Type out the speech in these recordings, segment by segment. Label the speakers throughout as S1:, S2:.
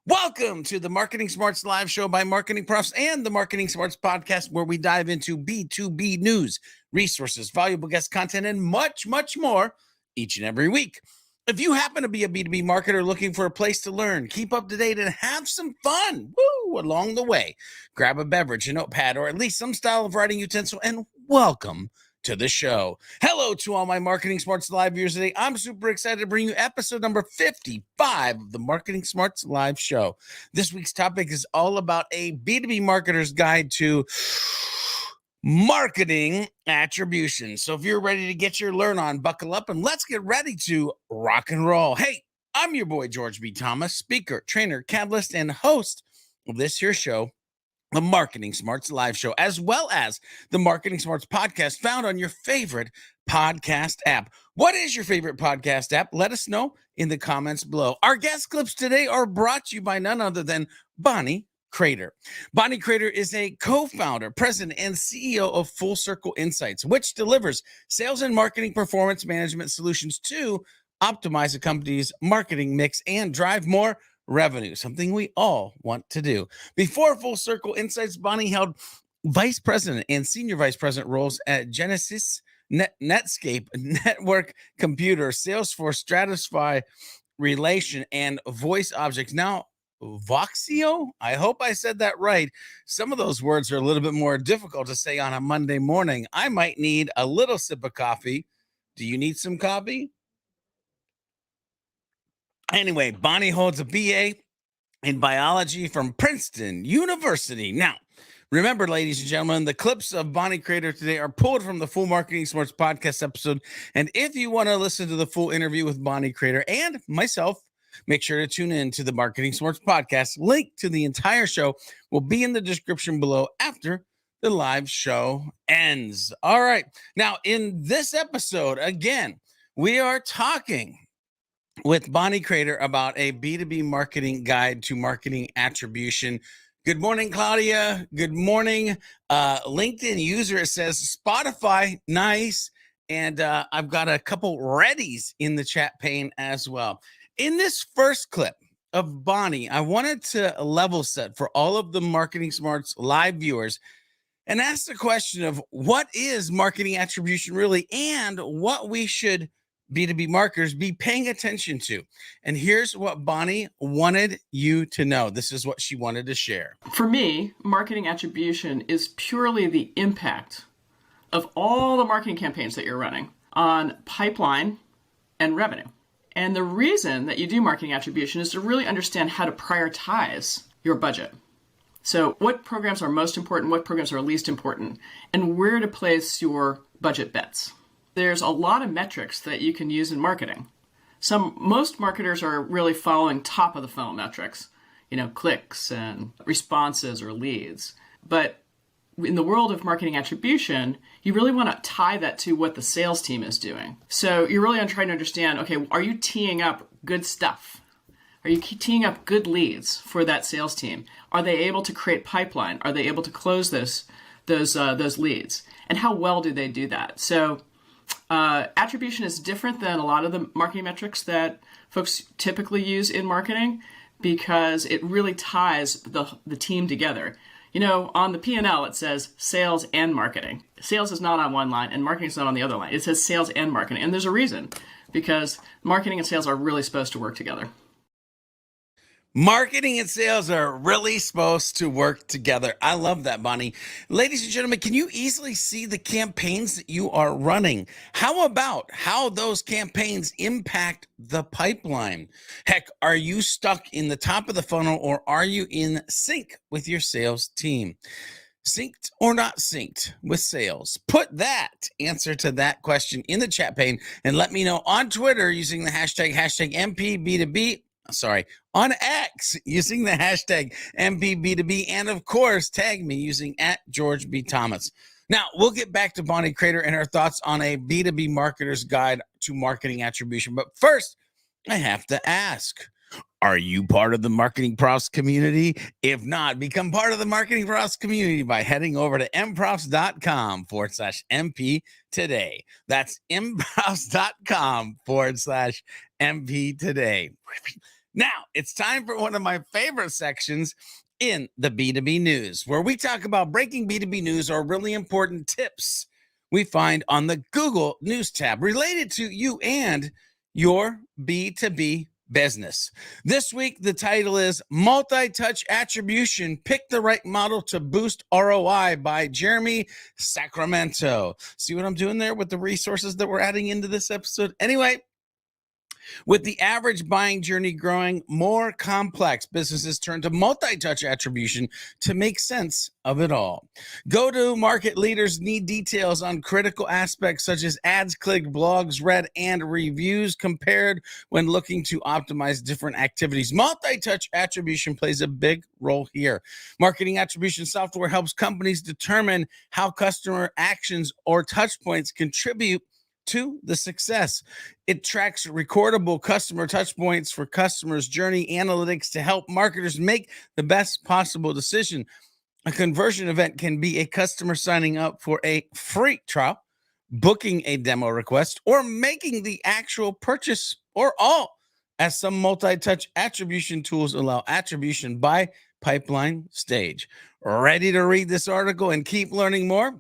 S1: Welcome to the Marketing Smarts live show by MarketingProfs and the Marketing Smarts podcast, where we dive into B2B news, resources, valuable guest content, and much, much more each and every week. If you happen to be a B2B marketer looking for a place to learn, keep up to date, and have some fun along the way, grab a beverage, a notepad, or at least some style of writing utensil, and welcome to the show. Hello to all my Marketing Smarts live viewers today. I'm super excited to bring you episode number 55 of the Marketing Smarts live show. This week's topic is all about a B2B marketer's guide to marketing attribution. So if you're ready to get your learn on, buckle up and let's get ready to rock and roll. Hey, I'm your boy, George B. Thomas, speaker, trainer, catalyst, and host of this here show, the Marketing Smarts live show, as well as the Marketing Smarts podcast found on your favorite podcast app. What is your favorite podcast app? Let us know in the comments below. Our guest clips today are brought to you by none other than Bonnie Crater. Bonnie Crater is a co-founder, president, and CEO of Full Circle Insights, which delivers sales and marketing performance management solutions to optimize a company's marketing mix and drive more revenue, something we all want to do. Before Full Circle Insights, Bonnie held vice president and senior vice president roles at Genesis, Netscape, Network Computer, Salesforce, Stratify, Relation, and Voice Objects. Now, Voxio? I hope I said that right. Some of those words are a little bit more difficult to say on a Monday morning. I might need a little sip of coffee. Do you need some coffee? Anyway, Bonnie holds a BA in biology from Princeton University. Now, remember, ladies and gentlemen, the clips of Bonnie Crater today are pulled from the full Marketing Smarts podcast episode. And if you want to listen to the full interview with Bonnie Crater and myself, make sure to tune in to the Marketing Smarts podcast. Link to the entire show will be in the description below after the live show ends. All right. Now, in this episode, again, we are talking with Bonnie Crater about a B2B marketing guide to marketing attribution. Good morning, Claudia. Good morning. LinkedIn user says Spotify, nice. And I've got a couple readies in the chat pane as well. In this first clip of Bonnie, I wanted to level set for all of the Marketing Smarts live viewers and ask the question of what is marketing attribution really and what we should B2B marketers be paying attention to. And here's what Bonnie wanted you to know. This is what she wanted to share.
S2: For me, marketing attribution is purely the impact of all the marketing campaigns that you're running on pipeline and revenue. And the reason that you do marketing attribution is to really understand how to prioritize your budget. So what programs are most important, what programs are least important, and where to place your budget bets. There's a lot of metrics that you can use in marketing. Most marketers are really following top of the funnel metrics, clicks and responses or leads. But in the world of marketing attribution, you really want to tie that to what the sales team is doing. So you're really trying to understand, okay, are you teeing up good stuff? Are you teeing up good leads for that sales team? Are they able to create pipeline? Are they able to close those leads? And how well do they do that? So attribution is different than a lot of the marketing metrics that folks typically use in marketing because it really ties the team together. On the P&L, it says sales and marketing. Sales is not on one line and marketing is not on the other line. It says sales and marketing. And there's a reason, because marketing and sales are really supposed to work together.
S1: Marketing and sales are really supposed to work together. I love that, Bonnie. Ladies and gentlemen, can you easily see the campaigns that you are running? How about how those campaigns impact the pipeline? Heck, are you stuck in the top of the funnel or are you in sync with your sales team? Synced or not synced with sales? Put that answer to that question in the chat pane and let me know on Twitter using the hashtag MPB2B. On X using the hashtag MPB2B, and of course, tag me using @George B. Thomas. Now, we'll get back to Bonnie Crater and her thoughts on a B2B marketer's guide to marketing attribution. But first, I have to ask, are you part of the MarketingProfs community? If not, become part of the MarketingProfs community by heading over to mprofs.com/MP today. That's mprofs.com/MP today. Now, it's time for one of my favorite sections in the B2B news, where we talk about breaking B2B news or really important tips we find on the Google News tab related to you and your B2B business. This week, the title is Multi-Touch Attribution, Pick the Right Model to Boost ROI by Jeremy Sacramento. See what I'm doing there with the resources that we're adding into this episode? Anyway, with the average buying journey growing more complex, businesses turn to multi-touch attribution to make sense of it all. Go-to-market leaders need details on critical aspects such as ads clicked, blogs read, and reviews compared when looking to optimize different activities. Multi-touch attribution plays a big role here. Marketing attribution software helps companies determine how customer actions or touch points contribute to the success. It tracks recordable customer touch points for customers' journey analytics to help marketers make the best possible decision. A conversion event can be a customer signing up for a free trial, booking a demo request, or making the actual purchase, or all, as some multi-touch attribution tools allow attribution by pipeline stage. Ready to read this article and keep learning more?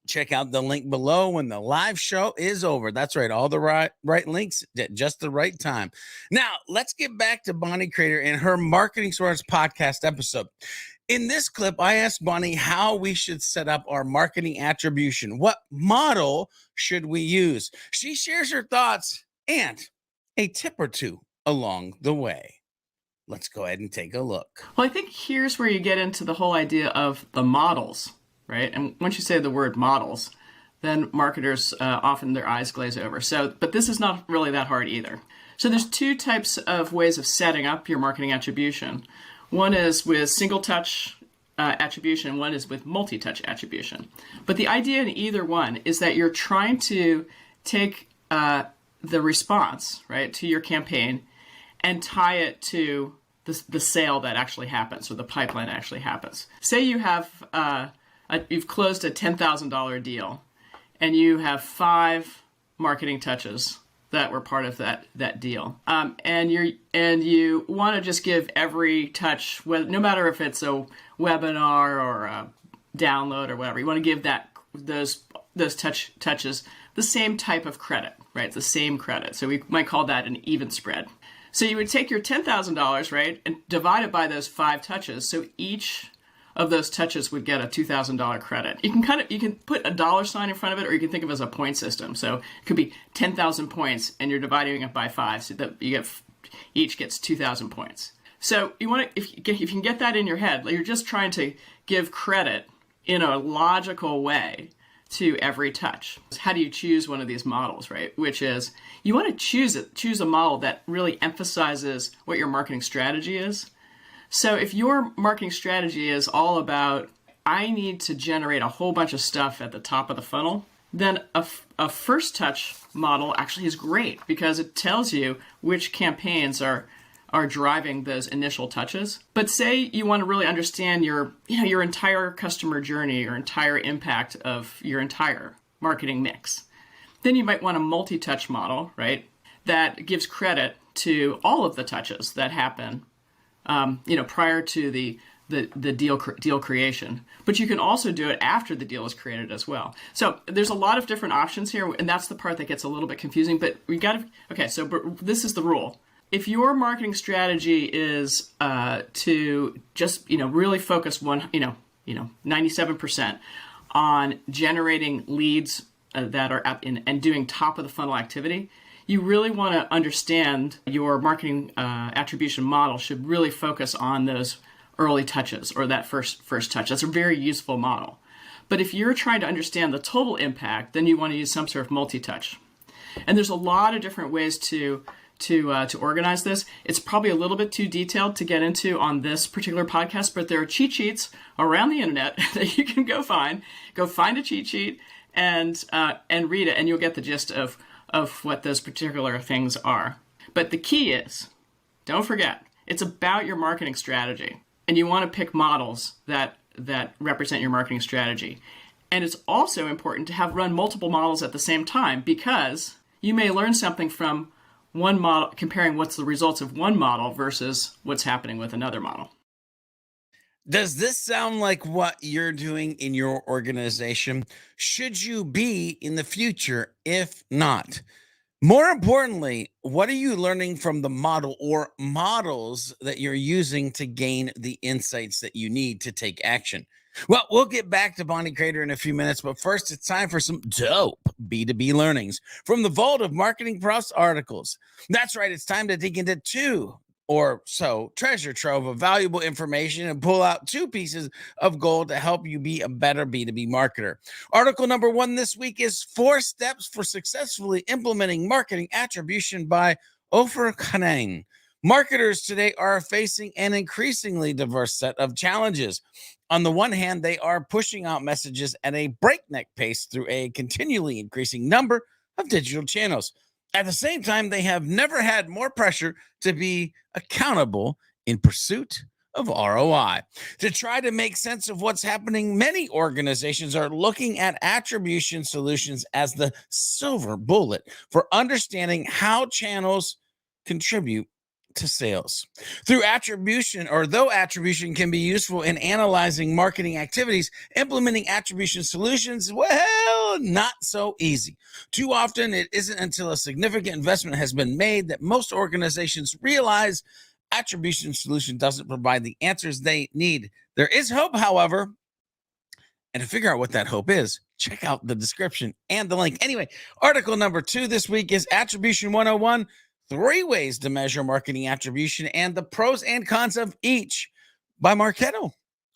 S1: Check out the link below when the live show is over. That's right. All the right links at just the right time. Now, let's get back to Bonnie Crater and her Marketing Smarts podcast episode. In this clip, I asked Bonnie how we should set up our marketing attribution. What model should we use? She shares her thoughts and a tip or two along the way. Let's go ahead and take a look.
S2: Well, I think here's where you get into the whole idea of the models. Right? And once you say the word models, then marketers often their eyes glaze over. But this is not really that hard either. So there's two types of ways of setting up your marketing attribution. One is with single touch attribution, one is with multi-touch attribution. But the idea in either one is that you're trying to take the response, right, to your campaign and tie it to the sale that actually happens or the pipeline that actually happens. Say you have you've closed a $10,000 deal, and you have 5 marketing touches that were part of that deal, and you want to just give every touch, no matter if it's a webinar or a download or whatever, you want to give those touches the same type of credit, right? The same credit. So we might call that an even spread. So you would take your $10,000, right, and divide it by those 5 touches. So each of those touches would get a $2,000 credit. You can put a dollar sign in front of it, or you can think of it as a point system. So it could be 10,000 points, and you're dividing it by 5, so that each gets 2,000 points. So you want to, if you can get that in your head, you're just trying to give credit in a logical way to every touch. How do you choose one of these models, right? Which is, you want to choose a model that really emphasizes what your marketing strategy is. So if your marketing strategy is all about, I need to generate a whole bunch of stuff at the top of the funnel, then a first touch model actually is great because it tells you which campaigns are driving those initial touches. But say you want to really understand your entire customer journey, your entire impact of your entire marketing mix. Then you might want a multi-touch model, right? That gives credit to all of the touches that happen prior to the deal creation. But you can also do it after the deal is created as well. So there's a lot of different options here, and that's the part that gets a little bit confusing. But this is the rule. If your marketing strategy is to just really focus 97% on generating leads that are up and doing top of the funnel activity, you really want to understand your marketing attribution model should really focus on those early touches or that first touch. That's a very useful model. But if you're trying to understand the total impact, then you want to use some sort of multi-touch. And there's a lot of different ways to organize this. It's probably a little bit too detailed to get into on this particular podcast, but there are cheat sheets around the internet that you can go find. Go find a cheat sheet and read it, and you'll get the gist of what those particular things are. But the key is, don't forget, it's about your marketing strategy. And you want to pick models that represent your marketing strategy. And it's also important to have run multiple models at the same time, because you may learn something from one model, comparing what's the results of one model versus what's happening with another model.
S1: Does this sound like what you're doing in your organization? Should you be in the future? If not, more importantly, what are you learning from the model or models that you're using to gain the insights that you need to take action? Well, we'll get back to Bonnie Crater in a few minutes, but first it's time for some dope B2B learnings from the vault of MarketingProfs articles. That's right, it's time to dig into two or so treasure trove of valuable information and pull out two pieces of gold to help you be a better B2B marketer. Article number 1 this week is 4 Steps for Successfully Implementing Marketing Attribution by Ofer Khanan. Marketers today are facing an increasingly diverse set of challenges. On the one hand, they are pushing out messages at a breakneck pace through a continually increasing number of digital channels. At the same time, they have never had more pressure to be accountable in pursuit of ROI. To try to make sense of what's happening, many organizations are looking at attribution solutions as the silver bullet for understanding how channels contribute to sales. Through attribution, or though attribution can be useful in analyzing marketing activities, implementing attribution solutions, well, not so easy. Too often, it isn't until a significant investment has been made that most organizations realize attribution solution doesn't provide the answers they need. There is hope, however, and to figure out what that hope is, check out the description and the link. Anyway, article number 2 this week is Attribution 101, 3 ways to measure marketing attribution and the pros and cons of each, by Marketo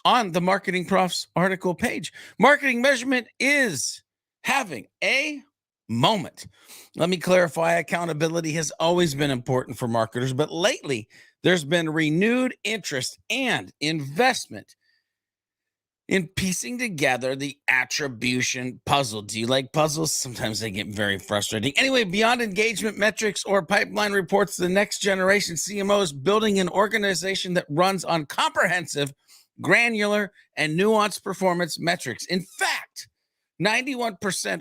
S1: on the MarketingProfs article page. Marketing measurement is having a moment. Let me clarify, accountability has always been important for marketers, but lately there's been renewed interest and investment in piecing together the attribution puzzle. Do you like puzzles? Sometimes they get very frustrating. Anyway, beyond engagement metrics or pipeline reports, the next generation CMO is building an organization that runs on comprehensive, granular, and nuanced performance metrics. In fact, 91%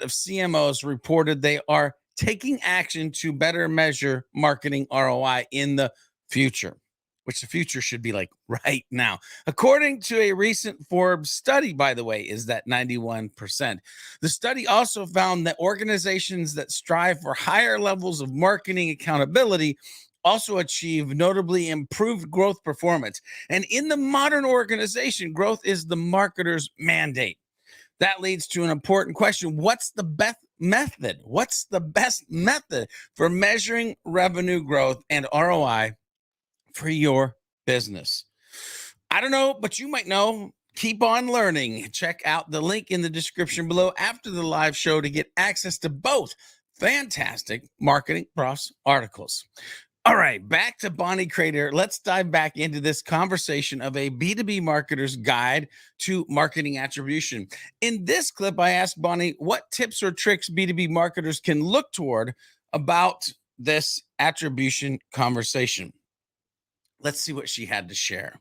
S1: of CMOs reported they are taking action to better measure marketing ROI in the future, which the future should be like right now. According to a recent Forbes study, by the way, is that 91%. The study also found that organizations that strive for higher levels of marketing accountability also achieve notably improved growth performance. And in the modern organization, growth is the marketer's mandate. That leads to an important question. What's the best method? What's the best method for measuring revenue growth and ROI for your business? I don't know, but you might know. Keep on learning. Check out the link in the description below after the live show to get access to both fantastic MarketingProfs articles. All right, back to Bonnie Crater. Let's dive back into this conversation of a B2B marketer's guide to marketing attribution. In this clip, I asked Bonnie what tips or tricks B2B marketers can look toward about this attribution conversation. Let's see what she had to share.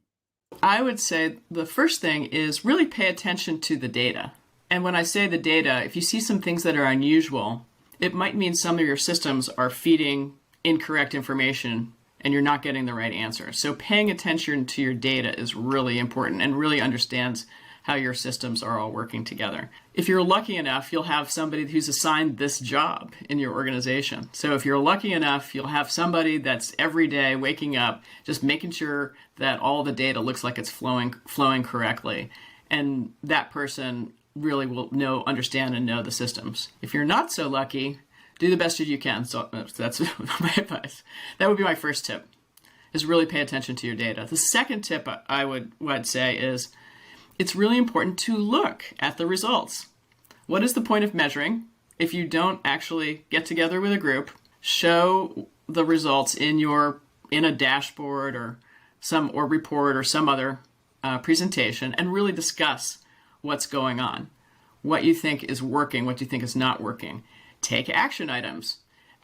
S2: I would say the first thing is really pay attention to the data. And when I say the data, if you see some things that are unusual, it might mean some of your systems are feeding incorrect information and you're not getting the right answer. So paying attention to your data is really important and really understands how your systems are all working together. If you're lucky enough, you'll have somebody who's assigned this job in your organization. So if you're lucky enough, you'll have somebody that's every day waking up, just making sure that all the data looks like it's flowing correctly. And that person really will understand and know the systems. If you're not so lucky, do the best you can. So that's my advice. That would be my first tip, is really pay attention to your data. The second tip I would say is it's really important to look at the results. What is the point of measuring if you don't actually get together with a group, show the results in a dashboard or report or some other presentation and really discuss what's going on, what you think is working, what you think is not working. Take action items.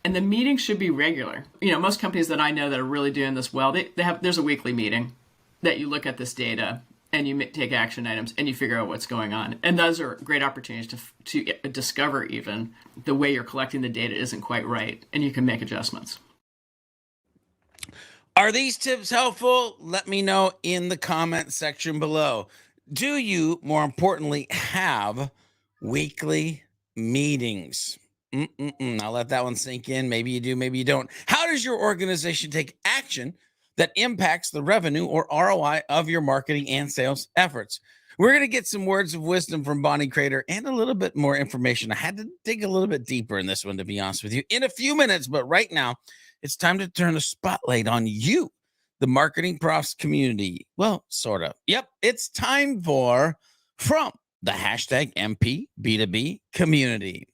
S2: And the meeting should be regular. Most companies that I know that are really doing this well, there's a weekly meeting that you look at this data and you take action items and you figure out what's going on. And those are great opportunities to discover even the way you're collecting the data isn't quite right, and you can make adjustments.
S1: Are these tips helpful? Let me know in the comment section below. Do you, more importantly, have weekly meetings? I'll let that one sink in. Maybe you do, maybe you don't. How does your organization take action that impacts the revenue or ROI of your marketing and sales efforts? We're going to get some words of wisdom from Bonnie Crater and a little bit more information. I had to dig a little bit deeper in this one, to be honest with you, in a few minutes. But right now, it's time to turn the spotlight on you, the Marketing Profs community. Well, sort of. Yep, it's time for From the hashtag MP B2B community.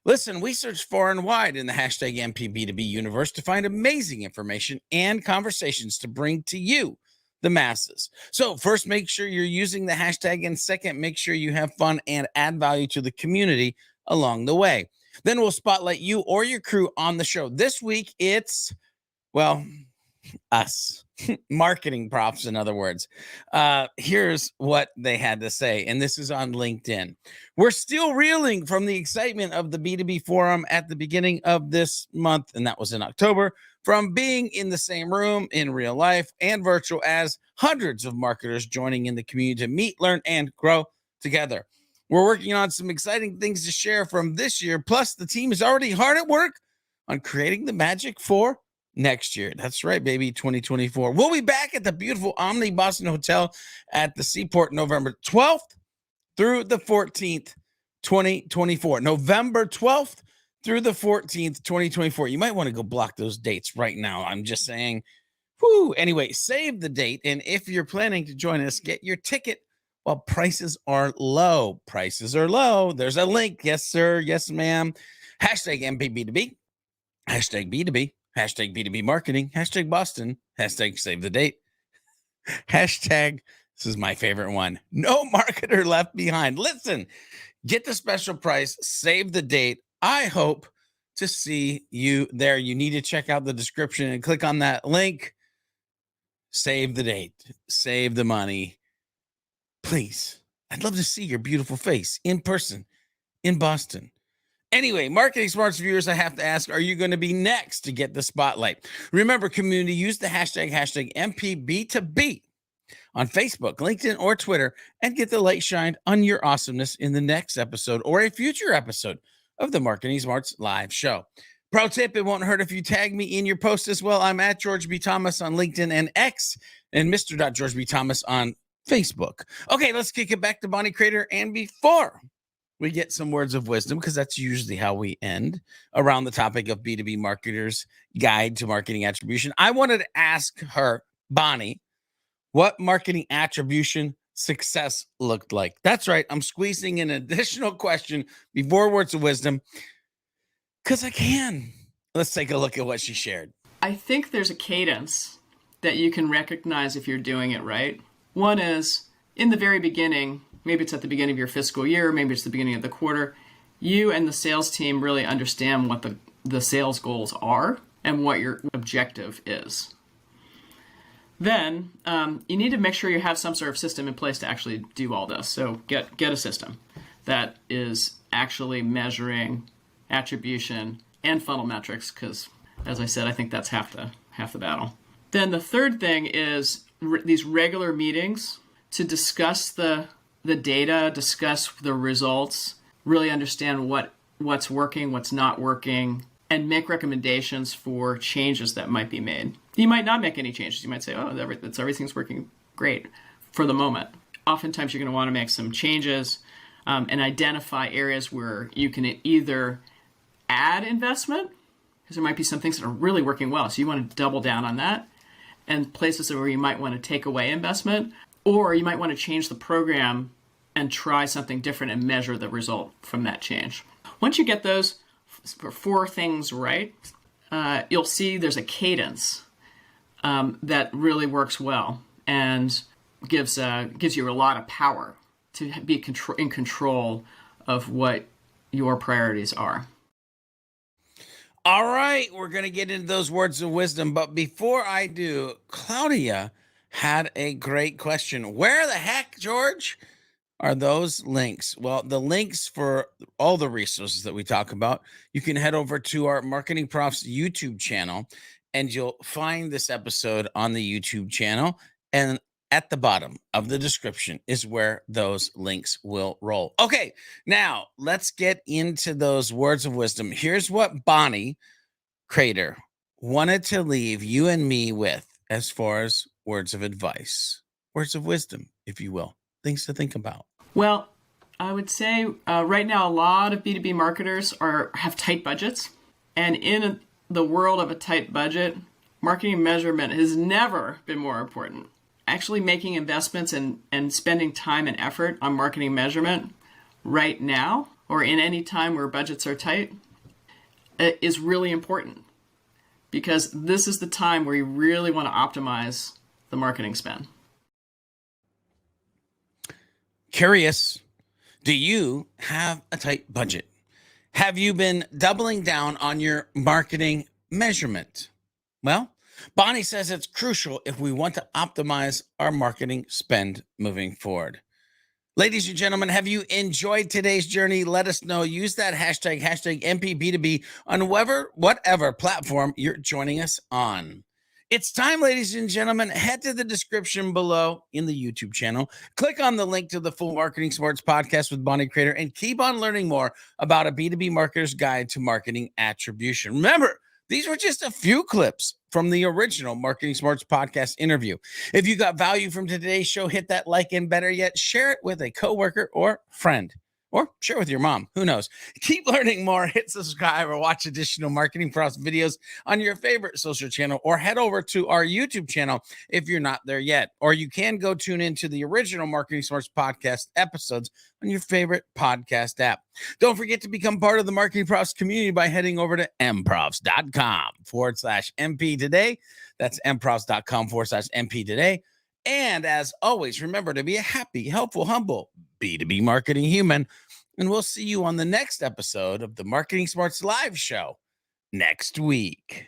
S1: Listen, we searched far and wide in the hashtag MP B2B universe to find amazing information and conversations to bring to you, the masses. So first, make sure you're using the hashtag, and second, make sure you have fun and add value to the community along the way. Then we'll spotlight you or your crew on the show. This week, it's, well, us. MarketingProfs, in other words. Here's what they had to say, and this is on LinkedIn. We're still reeling from the excitement of the B2B forum at the beginning of this month, and that was in October, from being in the same room in real life and virtual as hundreds of marketers joining in the community to meet, learn, and grow together. We're working on some exciting things to share from this year. Plus, the team is already hard at work on creating the magic for next year. That's right, baby, 2024. We'll be back at the beautiful Omni Boston Hotel at the Seaport November 12th through the 14th, 2024. November 12th through the 14th, 2024. You might want to go block those dates right now. I'm just saying. Whoo. Anyway, save the date. And if you're planning to join us, get your ticket while prices are low. Prices are low. There's a link. Yes, sir. Yes, ma'am. Hashtag MPB2B. Hashtag B2B. Hashtag B2B marketing. Hashtag Boston. Hashtag save the date. Hashtag, this is my favorite one, no marketer left behind. Listen, get the special price. Save the date. I hope to see you there. You need to check out the description and click on that link. Save the date. Save the money. Please. I'd love to see your beautiful face in person in Boston. Anyway, Marketing Smarts viewers, I have to ask, are you going to be next to get the spotlight? Remember, community, use the hashtag MPB2B on Facebook, LinkedIn, or Twitter, and get the light shined on your awesomeness in the next episode or a future episode of the Marketing Smarts live show. Pro tip, it won't hurt if you tag me in your post as well. I'm at George B. Thomas on LinkedIn and X, and Mr. George B. Thomas on Facebook. Okay, let's kick it back to Bonnie Crater. And before we get some words of wisdom, because that's usually how we end around the topic of B2B Marketers' Guide to Marketing Attribution, I wanted to ask her, Bonnie, what marketing attribution success looked like. That's right. I'm squeezing an additional question before words of wisdom because I can. Let's take a look at what she shared.
S2: I think there's a cadence that you can recognize if you're doing it right. One is in the very beginning, maybe it's at the beginning of your fiscal year, maybe it's the beginning of the quarter, you and the sales team really understand what the sales goals are and what your objective is. Then you need to make sure you have some sort of system in place to actually do all this. So get a system that is actually measuring attribution and funnel metrics, because as I said, I think that's half the battle. Then the third thing is these regular meetings to discuss the data, discuss the results, really understand what's working, what's not working, and make recommendations for changes that might be made. You might not make any changes. You might say, oh, everything's working great for the moment. Oftentimes, you're going to want to make some changes and identify areas where you can either add investment, because there might be some things that are really working well, so you want to double down on that, and places where you might want to take away investment, or you might want to change the program and try something different and measure the result from that change. Once you get those four things right, you'll see there's a cadence that really works well and gives you a lot of power to be in control of what your priorities are.
S1: All right, we're going to get into those words of wisdom. But before I do, Claudia had a great question. Where the heck, George, are those links? Well, the links for all the resources that we talk about, you can head over to our Marketing Profs YouTube channel. and you'll find this episode on the YouTube channel. And at the bottom of the description is where those links will roll. Okay, now let's get into those words of wisdom. Here's what Bonnie Crater wanted to leave you and me with as far as words of advice, words of wisdom, if you will, things to think about.
S2: Well, I would say right now a lot of B2B marketers have tight budgets. And in the world of a tight budget, marketing measurement has never been more important. Actually making investments and spending time and effort on marketing measurement right now or in any time where budgets are tight is really important, because this is the time where you really want to optimize the marketing spend.
S1: Curious, do you have a tight budget? Have you been doubling down on your marketing measurement? Well, Bonnie says it's crucial if we want to optimize our marketing spend moving forward. Ladies and gentlemen, have you enjoyed today's journey? Let us know. Use that hashtag MPB2B on whatever platform you're joining us on. It's time, ladies and gentlemen. Head to the description below in the YouTube channel. Click on the link to the full Marketing Smarts podcast with Bonnie Crater and keep on learning more about a B2B marketer's guide to marketing attribution. Remember, these were just a few clips from the original Marketing Smarts podcast interview. If you got value from today's show, hit that like, and better yet, share it with a coworker or friend. Or share with your mom. Who knows? Keep learning more. Hit subscribe or watch additional MarketingProfs videos on your favorite social channel, or head over to our YouTube channel if you're not there yet. Or you can go tune into the original Marketing Smarts podcast episodes on your favorite podcast app. Don't forget to become part of the MarketingProfs community by heading over to mprofs.com/MP today. That's mprofs.com/MP today. And as always, remember to be a happy, helpful, humble B2B marketing human. And we'll see you on the next episode of the Marketing Smarts Live show next week.